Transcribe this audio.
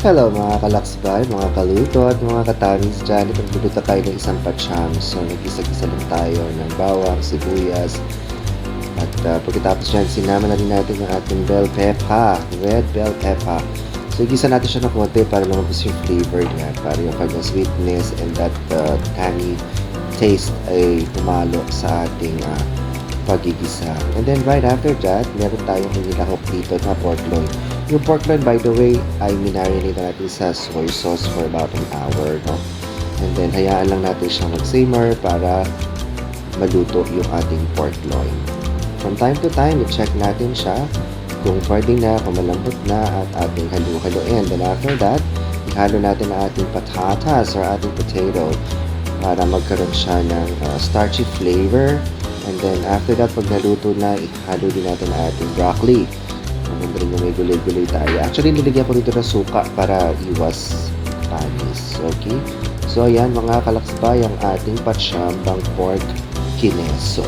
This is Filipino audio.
Hello mga kalaksbay, mga kaluto at mga katamis dyan. Ipagluto tayo ng isang pacham. So nag-isa-gisa lang tayo ng bawang, sibuyas. At pagkatapos dyan, sinama na rin natin yung ating bell pepper, red bell pepper. So igisa natin siya ng konti para lumabas yung flavor niya, para yung kanyang sweetness and that tangy taste ay pumalo sa ating pagigisa. And then right after that, meron tayong hinilahok dito na pork loin. Yung pork loin, by the way, ay minarinate natin sa soy sauce for about an hour, no? And then, hayaan lang natin siyang mag-simmer para maluto yung ating pork loin. From time to time, i-check natin siya kung pwede na, kung malambot na at ating halu-haluin. Then after that, ihalo natin ang ating patatas or ating potato para magkaroon siya ng starchy flavor. And then after that, pag naluto na, ihalo din natin ang ating broccoli. Maganda rin yung may gulay-gulay tayo. Actually, nilagyan ko dito ng suka para iwas panis. Okay? So, ayan mga kalaksbay, ang ating patsambang pork kineso.